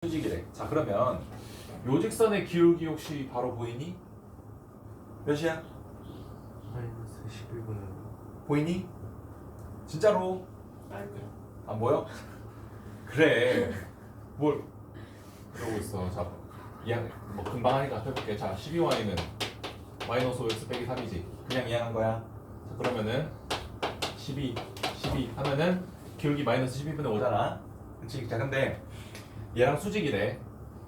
수직이래. 자, 그러면 요직선의 기울기 혹시 바로 보이니? 몇이야? 마이너스 11분의 보이니? 진짜로? 아니요. 안 보여? 그래. 뭘 그러고 있어. 자, 이해한 뭐 금방 하니까 해볼게. 자, 12y는 마이너스 5x 빼기 3이지. 그냥 이해한 거야. 자, 그러면은 12 하면은 기울기 마이너스 12분의 5잖아. 그치? 자, 근데 얘랑 수직이래.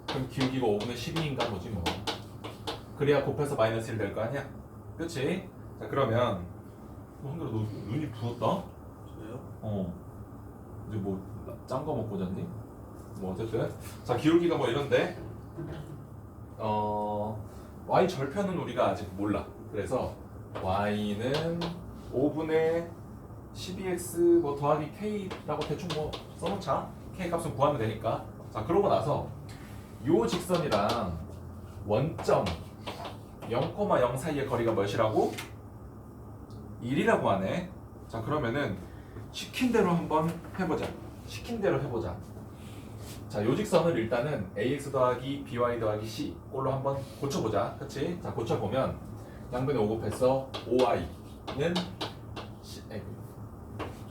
그럼 기울기가 5분의 12인가 보지 뭐. 그래야 곱해서 마이너스 1 될 거 아니야? 그치? 자, 그러면 한결아 너 눈이 부었다? 저요? 어. 이제 뭐 짠 거 먹고 잤니? 뭐 어쨌든 자, 기울기가 뭐 이런데 y 절편은 우리가 아직 몰라. 그래서 y는 5분의 12x 뭐 더하기 k라고 대충 뭐 써놓자. k 값은 구하면 되니까. 자, 그러고 나서 요 직선이랑 원점 0,0 사이의 거리가 몇이라고? 1이라고 하네. 자, 그러면은 시킨 대로 한번 해보자. 자, 요 직선을 일단은 ax 더하기 by 더하기 c 꼴로 한번 고쳐보자. 그치? 자, 고쳐보면 양변에 5 곱해서 5y는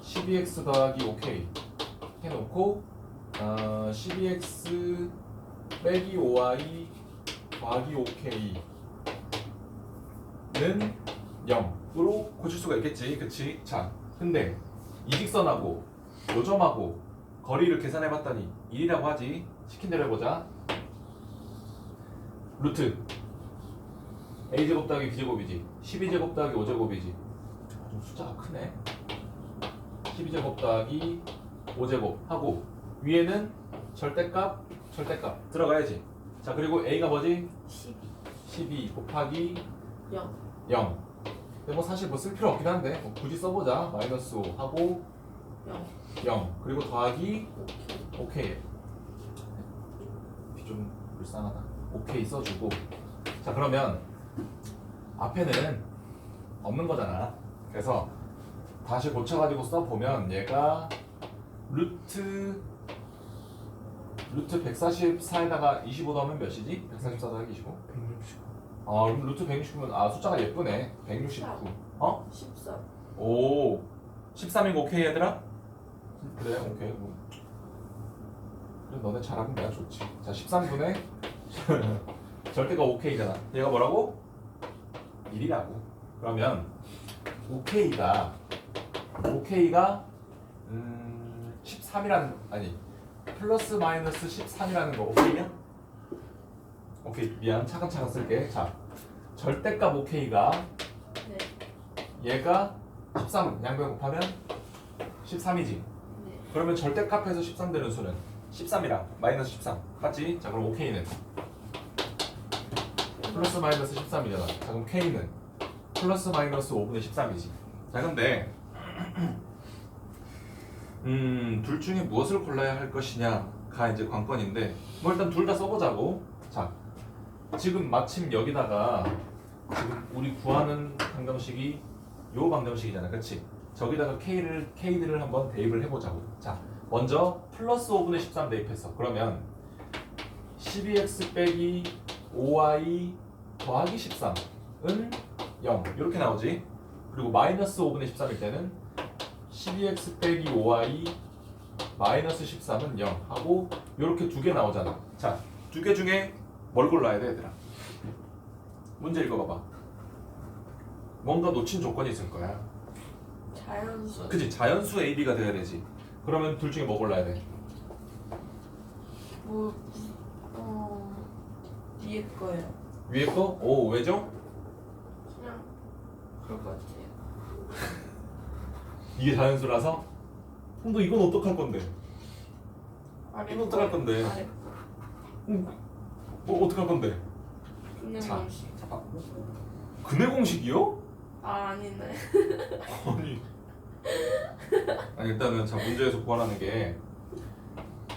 12x 더하기 5k 해놓고 12x 빼기 5y 더하기 5k는 0으로 고칠 수가 있겠지. 그치? 자, 근데 이 직선하고 요 점하고 거리를 계산해봤더니 1이라고 하지. 시킨 대로 해보자. 루트 a제곱 더하기 b제곱이지. 12제곱 더하기 5제곱이지. 좀 숫자가 크네. 12제곱 더하기 5제곱 하고 위에는 절대값 들어가야지. 자, 그리고 a가 뭐지? 12 곱하기 0. 0. 근데 뭐 사실 뭐 쓸 필요 없긴 한데 뭐 굳이 써보자. 마이너스 5 하고 0. 0 그리고 더하기 오케이. 오케이. 좀 불쌍하다. 오케이 써주고. 자, 그러면 앞에는 없는 거잖아. 그래서 다시 고쳐가지고 써보면 얘가 루트 144에다가 25 넣으면 몇이지? 144 더하기 25? 169. 그럼 루트 169면 숫자가 예쁘네. 169. 14. 오, 13이고 오케이 얘들아? 그래, 오케이. 뭐. 그래, 너네 잘하면 내가 좋지. 자, 13분의 절대가 오케이잖아. 얘가 뭐라고? 1이라고. 그러면 오케이가 13이라는 아니 플러스 마이너스 13이라는 거 오케이야? 오케이, 미안. 차근차근 쓸게. 자, 절대값 오케이가 네. 얘가 13 양변 곱하면 13이지. 네. 그러면 절대값에서 13 되는 수는 13이랑 마이너스 13 맞지? 자, 그럼 OK는 플러스 마이너스 13이잖아. 자, 그럼 K는 플러스 마이너스 5분의 13이지. 자, 근데 둘 중에 무엇을 골라야 할 것이냐가 이제 관건인데 뭐 일단 둘 다 써보자고. 자, 지금 마침 여기다가 지금 우리 구하는 방정식이 요 방정식이잖아. 그렇지? 저기다가 K들을 한번 대입을 해보자고. 자, 먼저 플러스 5분의 13 대입했어. 그러면 12x 빼기 5y 더하기 13은 0 이렇게 나오지. 그리고 마이너스 5분의 13일 때는 12x 빼기 5y 마이너스 13은 0 하고 이렇게 두 개 나오잖아. 자, 두 개 중에 뭘 골라야 돼, 얘들아? 문제 읽어봐봐. 뭔가 놓친 조건이 있을 거야. 자연수. 그치? 자연수 AB가 돼야 되지. 그러면 둘 중에 뭐 골라야 돼? 뭐, 뒤에 거예요. 위에 거? 오, 왜죠? 그냥 그럴 것 같아요. 이게 자연수라서? 그럼 너 이건 어떡할 건데? 아래 이건 어떡할 건데? 아래 거. 뭐 어떡할 건데? 근데 자. 공식. 근해 공식이요? 아니네. 아니 일단은 자, 문제에서 구하라는 게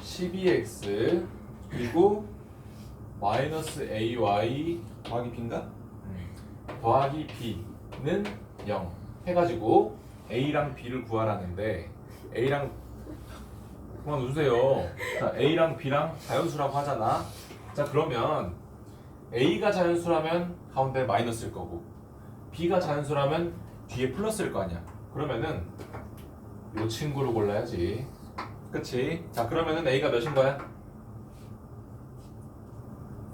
12x 그리고 마이너스 ay 더하기 b인가? 더하기 b는 0 해가지고 a랑 b를 구하라는데 a랑 그만 웃으세요. 자, A랑 B랑 자연수라고 하잖아. 자, 그러면 A가 자연수라면 가운데 마이너스일 거고 B가 자연수라면 뒤에 플러스일 거 아니야. 그러면은 이 친구를 골라야지. 그치? 자, 그러면은 A가 몇인 거야?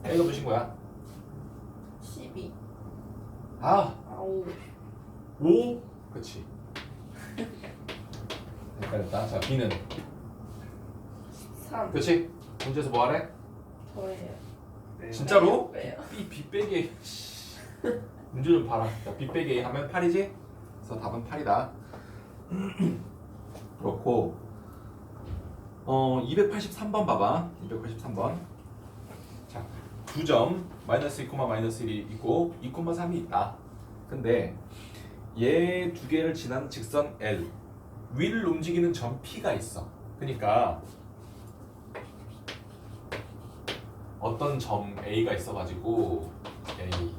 A가 몇인 거야? 12. 아, 아우. 5? 그치. 헷갈렸다. 자, B는 3. 그치? 문제에서 뭐 하래? 더해요. 네. 진짜로? 빼요. B 빼기 문제 좀 봐라. 자, B 빼기 A 하면 8이지? 그래서 답은 8이다. 그렇고 283번 봐봐. 283번. 자, 2점 마이너스 2, 마이너스 1이 있고 2,3이 있다. 근데 얘 두 개를 지난 직선 L 위를 움직이는 점 P가 있어. 그러니까 어떤 점 A가 있어가지고 A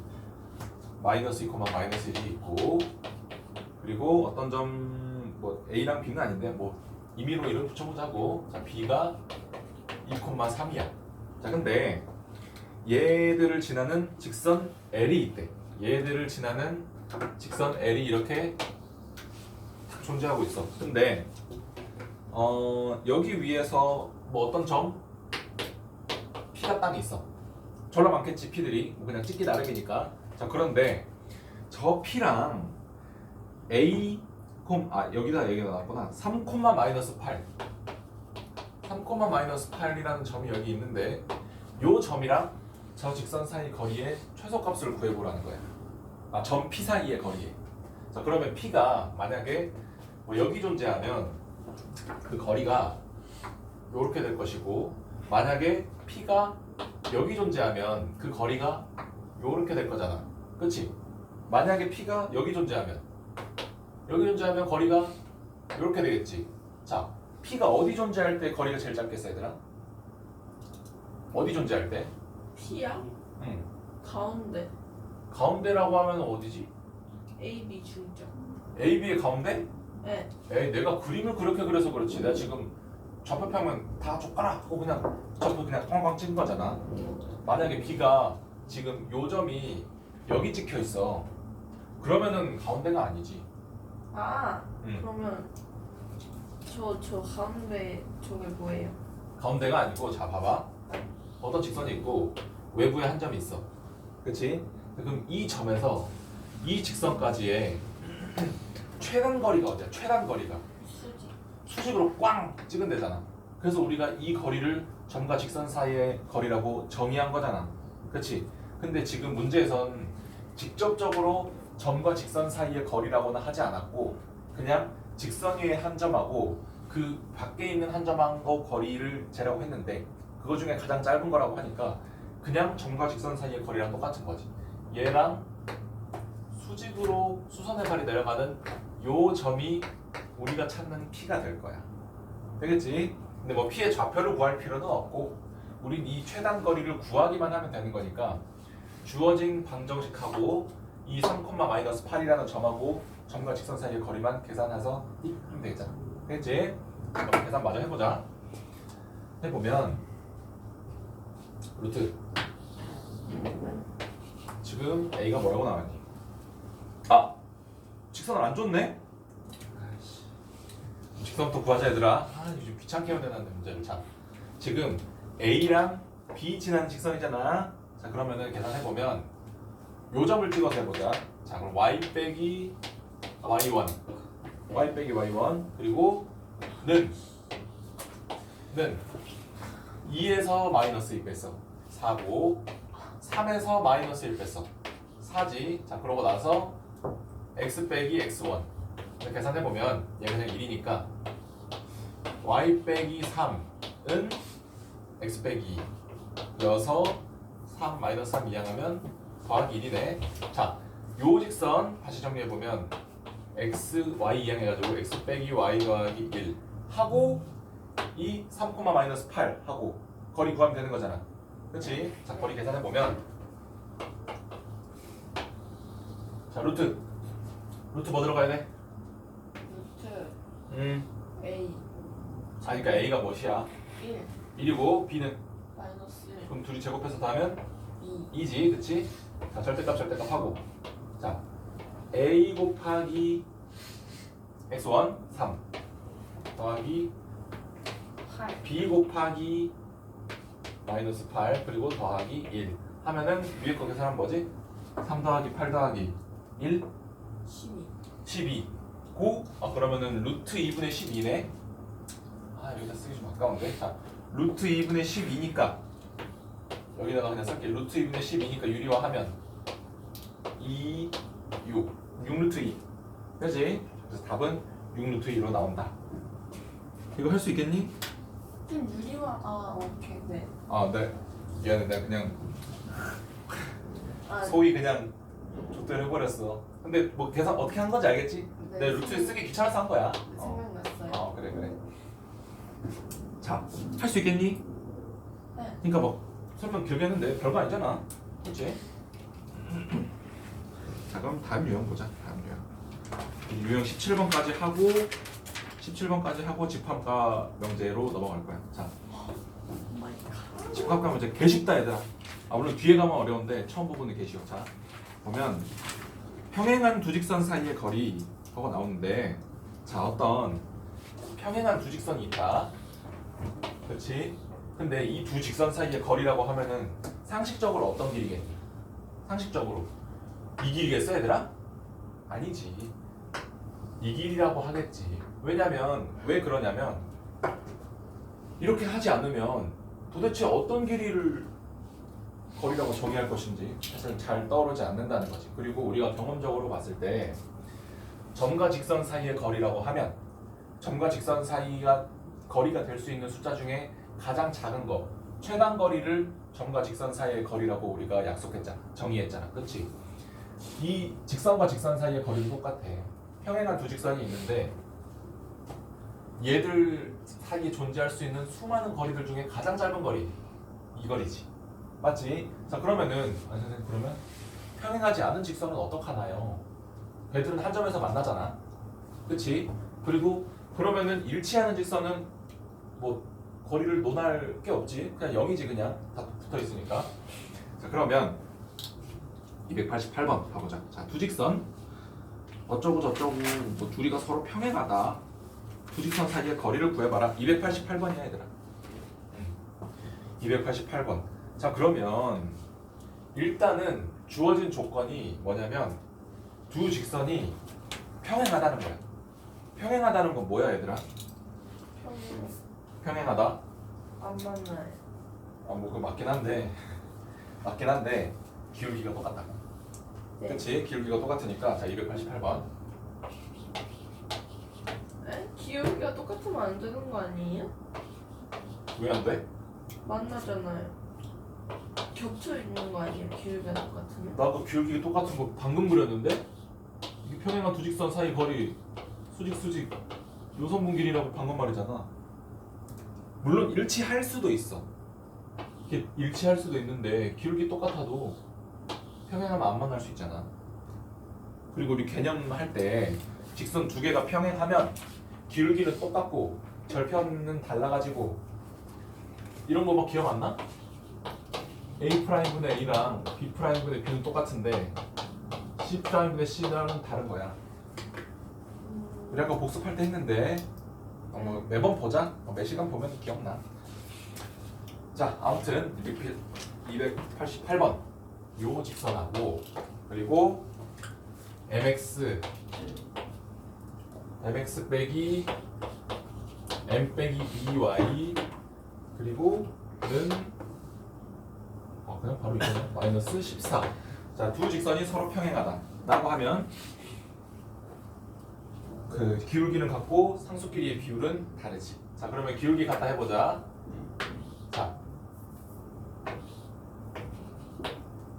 마이너스 2, 마이너스 1이 있고 그리고 어떤 점 뭐 A랑 B는 아닌데 뭐 임의로 이름 붙여보자고. 자, B가 2,3이야. 자, 근데 얘들을 지나는 직선 L이 있대. 얘들을 지나는 직선 L이 이렇게 딱 존재하고 있어. 근데 여기 위에서 뭐 어떤 점 P가 딱 있어. 졸라 많겠지 P들이. 뭐 그냥 찍기 나름이니까. 자, 그런데 저 P랑 A 여기다 얘기가 나왔구나. 3, 마이너스 8 마이너스 8이라는 점이 여기 있는데 요 점이랑 저 직선 사이 거리의 최소값을 구해보라는 거야. 점 P 사이의 거리에. 자, 그러면 P가 만약에 뭐 여기 존재하면 그 거리가 요렇게 될 것이고 만약에 P가 여기 존재하면 그 거리가 요렇게 될 거잖아. 그치? 만약에 P가 여기 존재하면 거리가 요렇게 되겠지. 자, P가 어디 존재할 때 거리가 제일 작겠어, 얘들아? 어디 존재할 때? P야? 응. 가운데. 가운데라고 하면 어디지? A, B 중점. A, B의 가운데? 네. 에이, 내가 그림을 그렇게 그려서 그렇지. 내가 지금 좌표평면 다 줬거라 하고 그냥 좌표 그냥 꽝꽝 찍은 거잖아. 만약에 B가 지금 요 점이 여기 찍혀 있어. 그러면은 가운데가 아니지. 아, 응. 그러면 저 가운데 저게 뭐예요? 가운데가 아니고 자 봐봐. 어떤 직선이 있고 외부에 한 점이 있어. 그치? 그럼 이 점에서 이 직선까지의 최단 거리가 어디야? 최단 거리가 수직. 수직으로 꽝 찍은 데잖아. 그래서 우리가 이 거리를 점과 직선 사이의 거리라고 정의한 거잖아. 그치? 근데 지금 문제에선 직접적으로 점과 직선 사이의 거리라고는 하지 않았고 그냥 직선 위의 한 점하고 그 밖에 있는 한 점하고 거리를 재라고 했는데 그거 중에 가장 짧은 거라고 하니까 그냥 점과 직선 사이의 거리랑 똑같은 거지. 얘랑 수직으로 수선의 발이 내려가는 요 점이 우리가 찾는 P가 될 거야. 되겠지? 근데 뭐 P의 좌표를 구할 필요는 없고 우린 이 최단 거리를 구하기만 하면 되는 거니까 주어진 방정식하고 이 3, 마이너스 8이라는 점하고 점과 직선 사이의 거리만 계산해서 하면 되겠잖아. 되겠지? 그럼 계산 마저 해보자. 해보면 루트 지금 A가 뭐라고 나왔니? 아! 직선을 안 줬네? 직선부터 구하자 얘들아. 요즘 귀찮게 해야 문제를. 자, 지금 A랑 B 지나는 직선이잖아. 자, 그러면은 계산해보면 요 점을 찍어서 해보자. 자, 그럼 y 빼기 y1 그리고 는 2에서 마이너스 2 뺐어 4고 3에서 마이너스 1 뺐어 4지. 자, 그러고 나서 x 빼기 x1 계산해보면 얘가 그냥 1이니까 y 빼기 3은 x 빼기 2 여서 3 마이너스 3 이항하면 더하기 1이네. 자, 요 직선 다시 정리해보면 x, y 이항해가지고 x 빼기 y 더하기 1 하고 이 3, 마이너스 8 하고 거리 구하면 되는 거잖아. 그치? 자, 거리 계산해보면 자, 루트 뭐 들어가야 돼? 루트 A A 그러니까 A가 뭐야? 1 1이고 B는 마이너스 그럼 둘이 제곱해서 더하면 2 2지, 그치? 자, 절대값 하고. 자, A 곱하기 x1 3 더하기 8 B 곱하기 마이너스 8 그리고 더하기 1 하면은 위에 거 계산하면 뭐지? 3 더하기 8 더하기 1 12 12 고? 그러면은 루트 2분의 12네. 여기다 쓰기 좀 아까운데. 자, 루트 2분의 12니까 여기다가 그냥 쓸게. 루트 2분의 12니까 유리화하면 2 6 루트 2 그지? 그래서 답은 6 루트 2로 나온다. 이거 할 수 있겠니? 좀 유리화 오케이 네 네. 미안해, 내가 그냥 아, 소위 그냥 족대를 해버렸어. 근데 뭐 계산 어떻게 한 건지 알겠지? 네, 내가 루트 쓰기 귀찮아서 한 거야. 생각났어요. 그래. 자, 할 수 있겠니? 네. 그러니까 뭐 설명 길게 했는데 별거 아니잖아. 그렇지? 자, 그럼 다음 유형 보자. 다음 유형. 유형 17번까지 하고 17번까지 하고 집합과 명제로 넘어갈 거야. 자, 오 마이 갓. 집합과 문제 개 쉽다 얘들아. 물론 뒤에 가면 어려운데 처음 부분은 개 쉬워. 자, 보면 평행한 두 직선 사이의 거리 그거 나오는데, 자, 어떤 평행한 두 직선이 있다. 그렇지? 근데 이 두 직선 사이의 거리라고 하면은 상식적으로 어떤 길이겠니? 상식적으로 이 길이겠어 얘들아? 아니지. 이 길이라고 하겠지. 왜냐면 왜 그러냐면 이렇게 하지 않으면 도대체 어떤 길이를 거리라고 정의할 것인지 사실 잘 떠오르지 않는다는 거지. 그리고 우리가 경험적으로 봤을 때 점과 직선 사이의 거리라고 하면 점과 직선 사이가 거리가 될 수 있는 숫자 중에 가장 작은 거 최단 거리를 점과 직선 사이의 거리라고 우리가 약속했잖아. 정의했잖아. 그치? 이 직선과 직선 사이의 거리도 똑같아. 평행한 두 직선이 있는데 얘들 사이에 존재할 수 있는 수많은 거리들 중에 가장 짧은 거리 이 거리지. 맞지? 자, 그러면은 선생님, 그러면 평행하지 않은 직선은 어떡하나요? 걔들은 한 점에서 만나잖아. 그치? 그리고 그러면은 일치하는 직선은 뭐 거리를 논할 게 없지. 그냥 0이지. 그냥 다 붙어 있으니까. 자, 그러면 288번 가보자. 자, 두 직선 어쩌고 저쩌고 뭐 둘이가 서로 평행하다. 두 직선 사이의 거리를 구해봐라. 288번이야 얘들아. 288번. 자, 그러면 일단은 주어진 조건이 뭐냐면 두 직선이 평행하다는 거야. 평행하다는 건 뭐야 얘들아? 평행 평행하다. 안 만나요. 뭐 그거 맞긴 한데 기울기가 똑같다고. 네. 그치? 기울기가 똑같으니까. 자, 288번. 에? 기울기가 똑같으면 안 되는 거 아니에요? 왜 안 돼? 만나잖아요. 겹쳐 있는 거 아니에요? 기울기가 똑같으면? 나도 기울기 똑같은 거 방금 그렸는데 이게 평행한 두 직선 사이 거리 수직 요선분 길이라고 방금 말이잖아. 물론 일치할 수도 있어. 이게 일치할 수도 있는데 기울기 똑같아도 평행하면 안 만날 수 있잖아. 그리고 우리 개념 할 때 직선 두 개가 평행하면 기울기는 똑같고 절편은 달라가지고 이런 거 막 기억 안 나? A'분의 A랑 B'분의 B는 똑같은데 C'분의 C랑은 다른 거야. 우리 아까 복습할 때 했는데 뭐 매번 보자. 매 시간 보면 기억나. 자, 아무튼 288번 요 직선하고 그리고 mx 빼기 m 빼기 2y 그리고 는 그냥 바로 이거네. 마이너스 14. 자, 두 직선이 서로 평행하다 라고 하면 그 기울기는 같고 상수끼리의 비율은 다르지. 자, 그러면 기울기 같다 해보자. 자,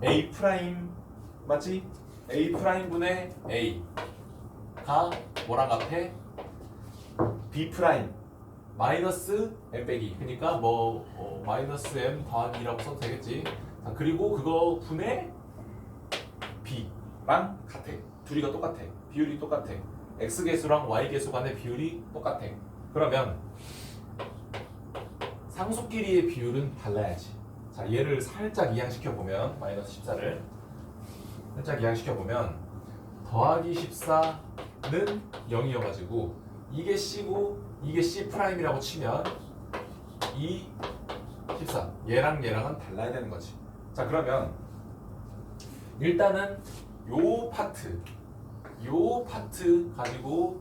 A 프라임 맞지? A 프라임분의 A가 뭐랑 같아? B 프라임 마이너스 M 빼기. 그러니까 뭐 마이너스 M 더하기 2라고 써도 되겠지. 자, 그리고 그거 분의 B랑 같아. 둘이가 똑같아. 비율이 똑같아. X개수랑 Y개수 간의 비율이 똑같아. 그러면 상수끼리의 비율은 달라야지. 자, 얘를 살짝 이항시켜 보면 마이너스 14를 살짝 이항시켜 보면 더하기 14는 0이어가지고 이게 C고 이게 C 프라임이라고 치면 이 14 얘랑 얘랑은 달라야 되는 거지. 자, 그러면 일단은 요 파트 가지고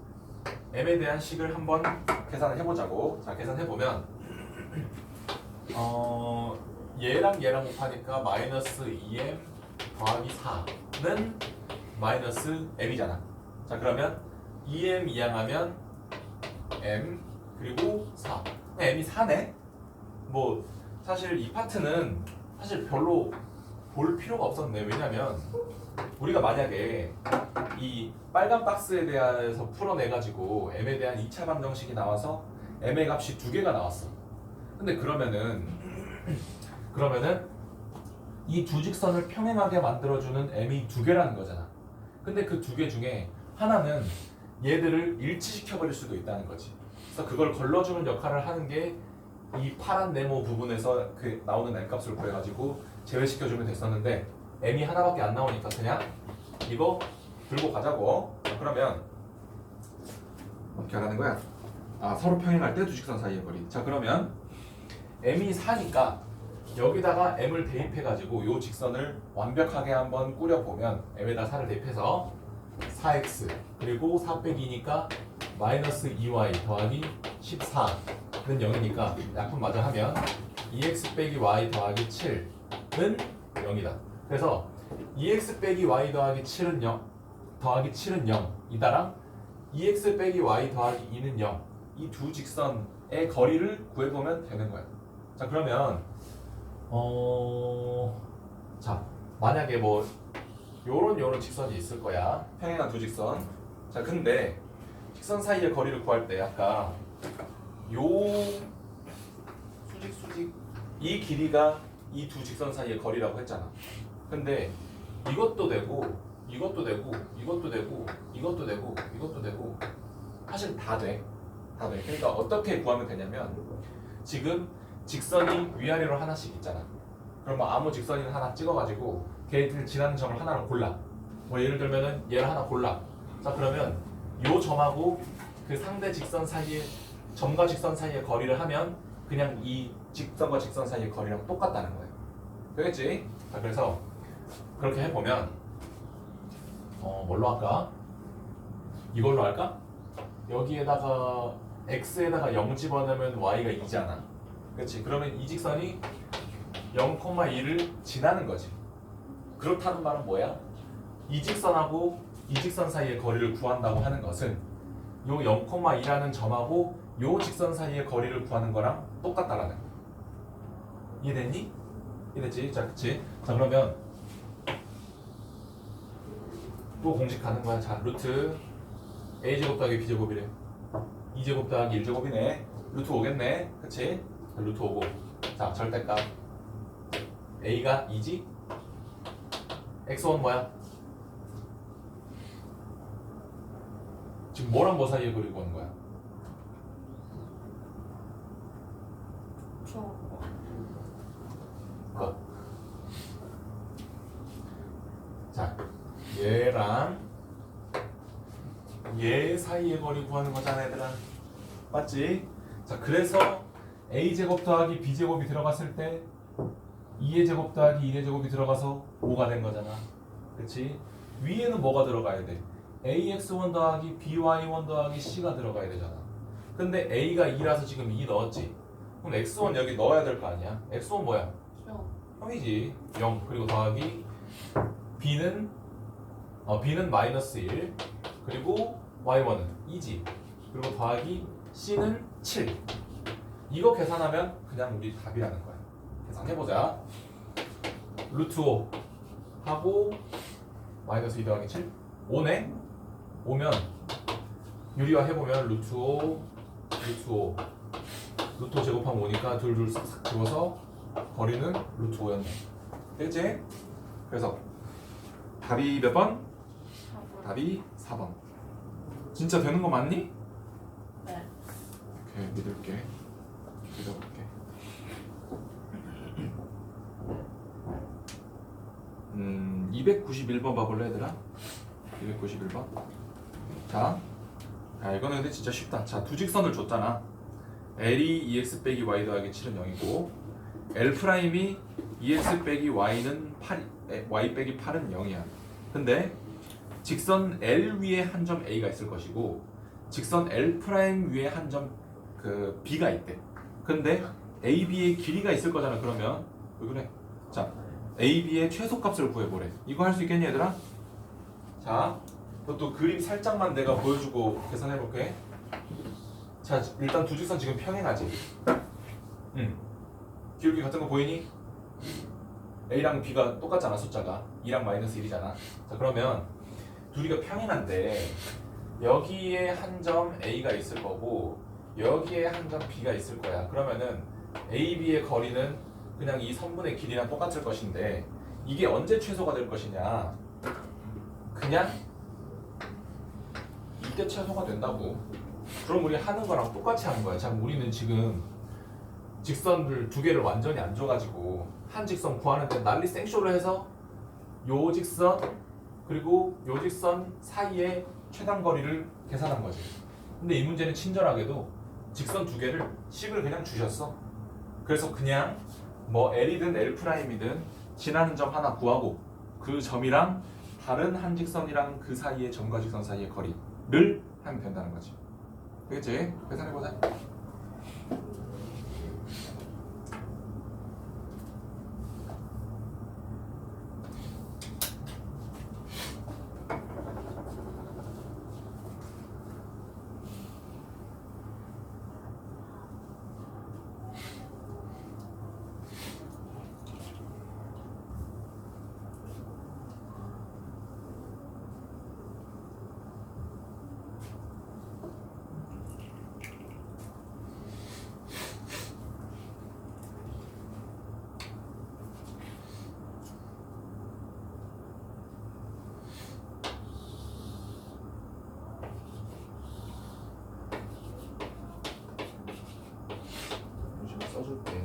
m에 대한 식을 한번 계산을 해보자고. 자, 계산해보면 얘랑 얘랑 곱하니까 마이너스 2m 더하기 4는 마이너스 m이잖아. 자, 그러면 2m 이항하면 m 그리고 4 m이 4네. 뭐 사실 이 파트는 사실 별로 볼 필요가 없었네. 왜냐면 우리가 만약에 이 빨간 박스에 대해서 풀어내가지고 m에 대한 2차 방정식이 나와서 m의 값이 두 개가 나왔어. 근데 그러면은 이 두 직선을 평행하게 만들어주는 m이 두 개라는 거잖아. 근데 그 두 개 중에 하나는 얘들을 일치시켜버릴 수도 있다는 거지. 그래서 그걸 걸러주는 역할을 하는 게 이 파란 네모 부분에서 그 나오는 m 값을 구해가지고 제외시켜주면 됐었는데 m이 하나밖에 안 나오니까 그냥 이거 들고 가자고. 그러면 어떻게 하라는 거야? 아, 서로 평행할 때 두 직선 사이의 거리. 자, 그러면 m이 4니까 여기다가 m을 대입해가지고 이 직선을 완벽하게 한번 꾸려보면 m에다 4를 대입해서 4x 그리고 4 빼기 2니까 마이너스 2y 더하기 14는 0이니까 약분 마저 하면 2x 빼기 y 더하기 7은 0이다. 그래서 2x 빼기 y 더하기 7은 0 더하기 7은 0 이다랑 2x 빼기 y 더하기 2는 0 이 두 직선의 거리를 구해보면 되는 거야. 자, 그러면 자, 만약에 뭐 요런 직선이 있을 거야. 평행한 두 직선. 자, 근데 직선 사이의 거리를 구할 때 아까 요 수직 이 길이가 이 두 직선 사이의 거리라고 했잖아. 근데 이것도 되고 이것도 되고 이것도 되고 이것도 되고 이것도 되고 사실 다 돼. 다 돼. 그러니까 어떻게 구하면 되냐면 지금 직선이 위아래로 하나씩 있잖아. 그러면 아무 직선이는 하나 찍어가지고 걔들 지나는 점을 하나로 골라. 뭐 예를 들면은 얘를 하나 골라. 자, 그러면 요 점하고 그 상대 직선 사이의 점과 직선 사이의 거리를 하면 그냥 이 직선과 직선 사이의 거리랑 똑같다는 거예요. 되겠지? 자, 그래서 그렇게 해보면 뭘로 할까? 이걸로 할까? 여기에다가 x에다가 0 집어넣으면 y가 2잖아. 그렇지? 그러면 이 직선이 0,2를 지나는 거지. 그렇다는 말은 뭐야? 이 직선하고 이 직선 사이의 거리를 구한다고 하는 것은 요 0,2라는 점하고 요 직선 사이의 거리를 구하는 거랑 똑같다라는 거야. 이해됐니? 이해됐지? 자, 그치? 자, 그러면 또 공식 가는 거야. 자, 루트 a제곱 더하기 b제곱이래. 2제곱 더하기 1제곱이네. 루트 5겠네. 그치? 자, 루트 5고. 자, 절대값 a가 2지? x1 뭐야? 지금 뭐랑 뭐 사이에 거리 구하는 거야? 뭐? 자, 얘랑 얘 사이의 거리 구하는 거잖아, 얘들아. 맞지? 자, 그래서 a제곱 더하기 b제곱이 들어갔을 때 2의 제곱 더하기 2의 제곱이 들어가서 5가 된 거잖아. 그치? 위에는 뭐가 들어가야 돼? ax1 더하기 by1 더하기 c가 들어가야 되잖아. 근데 a가 2라서 지금 2 넣었지? 그럼 x1 여기 넣어야 될 거 아니야? x1 뭐야? 형이지. 0 그리고 더하기 b는 마이너스 1 그리고 y1은 2지. 그리고 더하기 c는 7. 이거 계산하면 그냥 우리 답이라는 거야. 계산해보자. 루트 5 하고 마이너스 2 더하기 7 5네? 5면 유리화 해보면 루트 5 루트 5 제곱하면 5니까 둘 싹 집어서 거리는 루트 5였네. 됐지? 그래서 답이 몇 번? 4번. 답이 4번. 진짜 되는 거 맞니? 네. 오케이, 믿을게. 믿어볼게. 291번 봐볼래 얘들아? 291번. 자, 이거는 근데 진짜 쉽다. 자, 두 직선을 줬잖아. L이 2x 빼기 y 더하기 7은 0이고 L 프라임이 2x 빼기 y는 8, y 빼기 8은 0이야. 근데 직선 L 위에 한 점 A가 있을 것이고 직선 L 프라임 위에 한 점 그 B가 있대. 근데 AB의 길이가 있을 거잖아. 그러면 왜 그래? 자, AB의 최소값을 구해보래. 이거 할 수 있겠니 얘들아? 자, 그것도 그림 살짝만 내가 보여주고 계산해볼게. 자, 일단 두 직선 지금 평행하지? 기울기 같은 거 보이니? A랑 B가 똑같잖아. 숫자가 2랑 마이너스 1이잖아. 자, 그러면 둘이가 평행한데 여기에 한 점 A가 있을 거고 여기에 한 점 B가 있을 거야. 그러면은 AB의 거리는 그냥 이 선분의 길이랑 똑같을 것인데 이게 언제 최소가 될 것이냐? 그냥 이때 최소가 된다고. 그럼 우리 하는 거랑 똑같이 하는 거야. 자, 우리는 지금 직선을 두 개를 완전히 안 줘가지고 한 직선 구하는데 난리 생쇼를 해서 요 직선 그리고 요 직선 사이의 최단 거리를 계산한 거지. 근데 이 문제는 친절하게도 직선 두 개를 식을 그냥 주셨어. 그래서 그냥 뭐 L이든 L 프라임이든 지나는 점 하나 구하고 그 점이랑 다른 한 직선이랑 그 사이의 점과 직선 사이의 거리를 하면 된다는 거지. 되겠지? 계산해보자. 써줄게.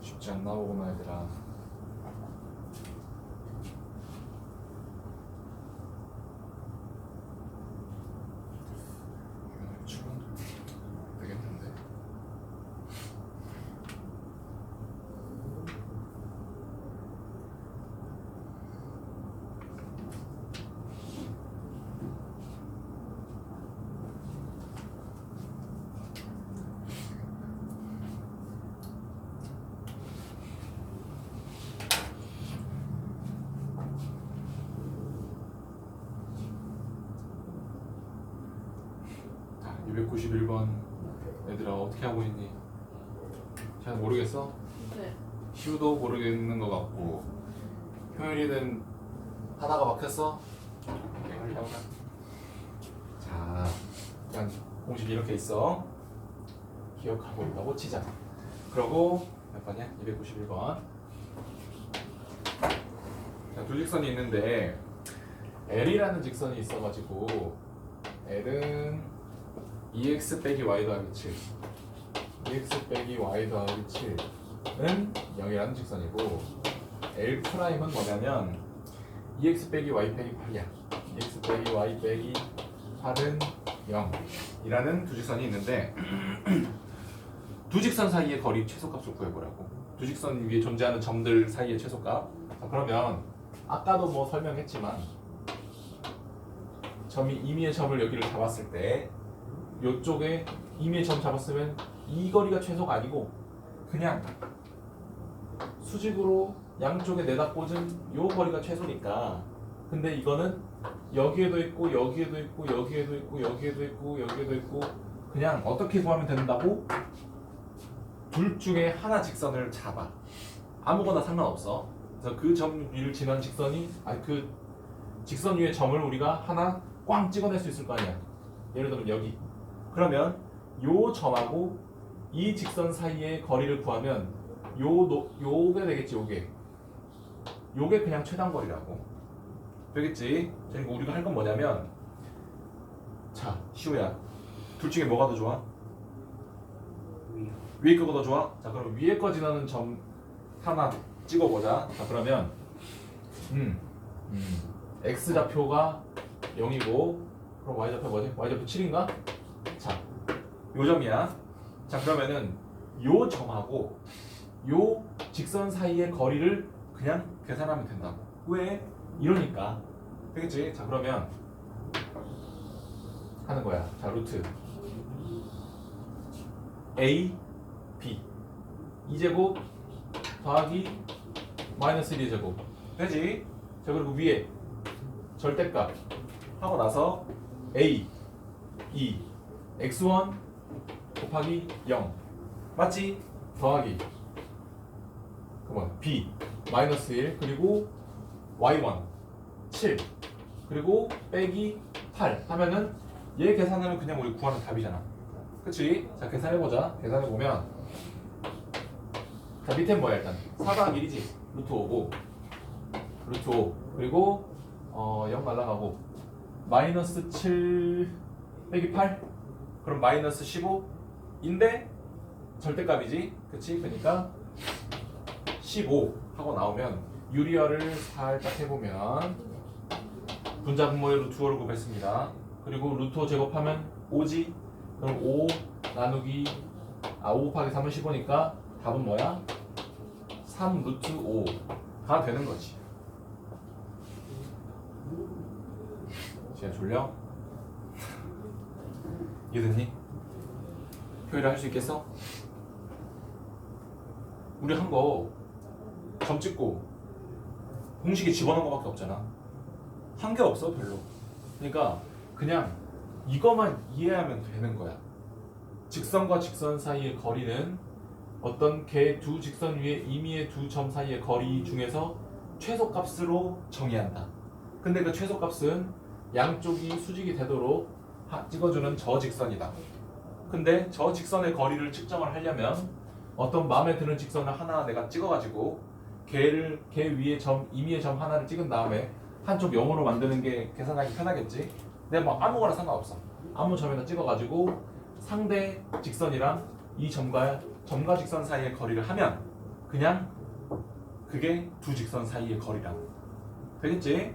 쉽지 안 나오구나 얘들아. 되겠는데. 291번 얘들아 어떻게 하고 있니? 잘 모르겠어? 네. 시우도 모르겠는 것 같고 효율이는 하다가 막혔어? 오케이, 해보자. 자, 일단 공식이 이렇게 있어. 기억하고 있다고 치자. 그러고 몇 번이야? 291번. 자, 두 직선이 있는데 L이라는 직선이 있어가지고 L은 2x 빼기 y 더하기 7 2x 빼기 y 더하기 7은 0이라는 직선이고 L 프라임은 뭐냐면 2x 빼기 y 빼기 8이야 2x 빼기 y 빼기 8은 0이라는 두 직선이 있는데 두 직선 사이의 거리 최소값을 구해보라고. 두 직선 위에 존재하는 점들 사이의 최소값. 자, 그러면 아까도 뭐 설명했지만 점이 임의의 점을 여기를 잡았을 때 이쪽에 임의의 점 잡았으면 이 거리가 최소가 아니고 그냥 수직으로 양쪽에 내다 꽂은 요 거리가 최소니까. 근데 이거는 여기에도 있고 여기에도 있고 여기에도 있고 여기에도 있고 여기에도 있고 그냥 어떻게 구하면 된다고? 둘 중에 하나 직선을 잡아. 아무거나 상관없어. 그래서 그 점 위를 지난 직선이 그 직선 위의 점을 우리가 하나 꽝 찍어낼 수 있을 거 아니야. 예를 들면 여기. 그러면 요 점하고 이 직선 사이의 거리를 구하면 요게 되겠지. 요게 그냥 최단 거리라고 되겠지. 그러니까 우리가 할 건 뭐냐면 자 시우야 둘 중에 뭐가 더 좋아? 위에 거가 더 좋아? 자 그럼 위에 거 지나는 점 하나 찍어보자. 자 그러면 x좌표가 0이고 그럼 y좌표 뭐지? y좌표 7인가? 자 요 점이야. 자 그러면은 요 점하고 요 직선 사이의 거리를 그냥 계산하면 된다고. 왜? 이러니까 되겠지? 자 그러면 하는 거야. 자 루트 a b 2제곱 더하기 마이너스 1의 제곱 되지? 자 그리고 위에 절대값 하고 나서 a 2 x1 곱하기 0 맞지? 더하기 그만 b 마이너스 1 그리고 y1 7 그리고 빼기 8 하면은 얘 계산하면 그냥 우리 구하는 답이잖아. 그치? 자 계산해보자. 계산해보면 자 밑엔 뭐야 일단 4 더하기 1이지 루트 5고 루트 5 그리고 0 날라가고 마이너스 7 빼기 8 그럼 마이너스 15인데 절대값이지 그치? 그러니까 15 하고 나오면 유리어를 살짝 해보면 분자분모의 루트 5를 구했습니다. 그리고 루트 5 제곱하면 5지? 그럼 5 나누기 5 곱하기 3은 15니까 답은 뭐야? 3 루트 5가 되는 거지. 지금 졸려? 이해됐니? 표현을 할 수 있겠어? 우리 한 거 점 찍고 공식에 집어넣은 거밖에 없잖아. 한 게 없어 별로. 그러니까 그냥 이거만 이해하면 되는 거야. 직선과 직선 사이의 거리는 어떤 개 두 직선 위에 임의의 두 점 사이의 거리 중에서 최소값으로 정의한다. 근데 그 최소값은 양쪽이 수직이 되도록 찍어주는 저 직선이다. 근데 저 직선의 거리를 측정을 하려면 어떤 마음에 드는 직선을 하나 내가 찍어가지고 개 위에 점, 임의의 점 하나를 찍은 다음에 한쪽 0으로 만드는 게 계산하기 편하겠지. 근데 뭐 아무거나 상관없어. 아무 점에다 찍어가지고 상대 직선이랑 이 점과 직선 사이의 거리를 하면 그냥 그게 두 직선 사이의 거리라고 되겠지?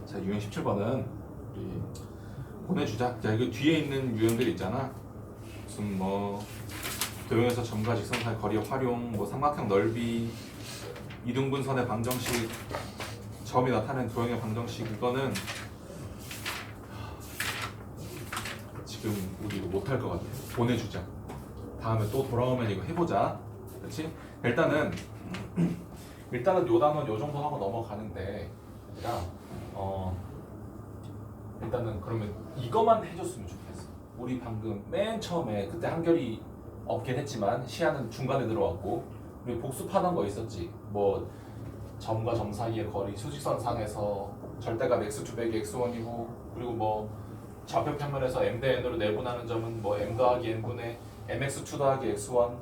자 유형 17번은 우리 보내주자. 자 이거 뒤에 있는 유형들 있잖아. 무슨 뭐 도형에서 점과 직선 사이 거리 활용, 뭐 삼각형 넓이, 이등분선의 방정식, 점이 나타낸 도형의 방정식 이거는 지금 우리 이거 못할 것 같아. 보내주자. 다음에 또 돌아오면 이거 해보자. 그렇지? 일단은 요 단원 요 정도 하고 넘어가는데 얘들아 일단은 그러면 이거만 해줬으면 좋겠어. 우리 방금 맨 처음에 그때 한결이 없긴 했지만 시야는 중간에 들어왔고 우리 복습하던 거 있었지. 뭐 점과 점 사이의 거리 수직선상에서 절대값 x2 빼기 x1이고 그리고 뭐 좌표 평면에서 m 대 n으로 내분하는 점은 뭐 m 더하기 n분의 mx2 더하기 x1,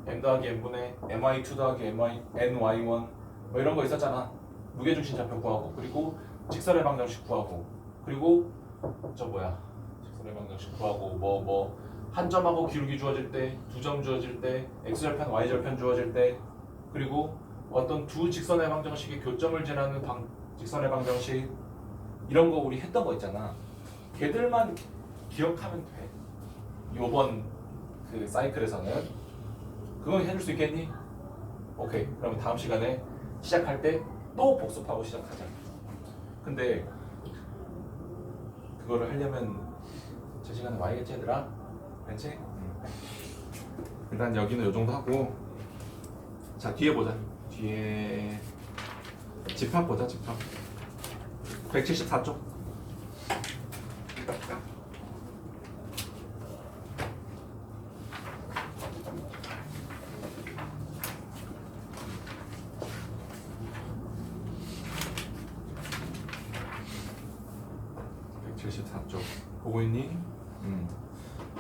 m 더하기 n분의 my2 더하기 ny1 뭐 이런 거 있었잖아. 무게중심 좌표 구하고 그리고 직선의 방정식 구하고 그리고 저 뭐야 직선의 방정식 구하고 뭐 한 점하고 기울기 주어질 때, 두 점 주어질 때, x절편, y절편 주어질 때 그리고 어떤 두 직선의 방정식이 교점을 지나는 직선의 방정식 이런 거 우리 했던 거 있잖아. 걔들만 기억하면 돼. 요번 그 사이클에서는 그건 해줄 수 있겠니? 오케이. 그럼 다음 시간에 시작할 때 또 복습하고 시작하자. 근데 그거를 하려면 저 시간에 와야겠지 얘들아? 그렇지? 일단 여기는 요 정도 하고 자 뒤에 보자. 뒤에 집합 보자. 집합 174쪽. 보고 있니?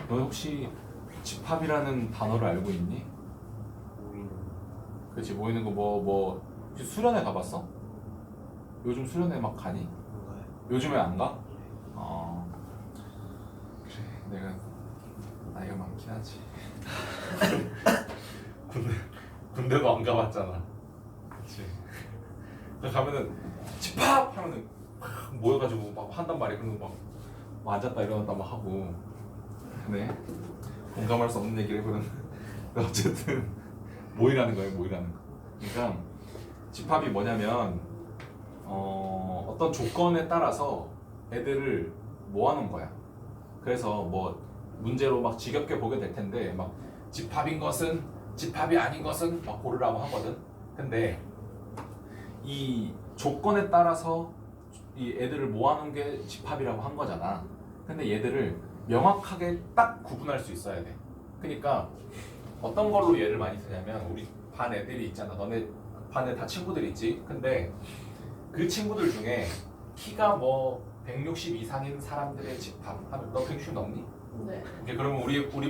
너 혹시 집합이라는 단어를 알고 있니? 모이는 그렇지 모이는 거 뭐 혹시 수련회 가봤어? 요즘 수련회 막 가니? 건가요? 요즘에 안 가? 그래 내가 나이가 많긴 하지. 군대도 안 가봤잖아. 그렇지. 가면은 집합 하면은 막 모여가지고 막 한단 말이야. 그러면 막 앉았다 일어났다 막 하고. 네 공감할 수 없는 얘기를 해보는. 어쨌든 모이라는 거예요. 모이라는 거. 그러니까 집합이 뭐냐면 어떤 조건에 따라서 애들을 모아놓은 거야. 그래서 뭐 문제로 막 지겹게 보게 될 텐데 막 집합인 것은 집합이 아닌 것은 막 고르라고 하거든. 근데 이 조건에 따라서 이 애들을 모아놓은 게 집합이라고 한 거잖아. 근데 얘들을 명확하게 딱 구분할 수 있어야 돼. 그러니까 어떤 걸로 예를 많이 쓰냐면 우리 반 애들이 있잖아. 너네 반에 다 친구들 있지. 근데 그 친구들 중에 키가 뭐 160 이상인 사람들의 집합 하면 너 160 넘니? 네. 오케이, 그러면 우리 반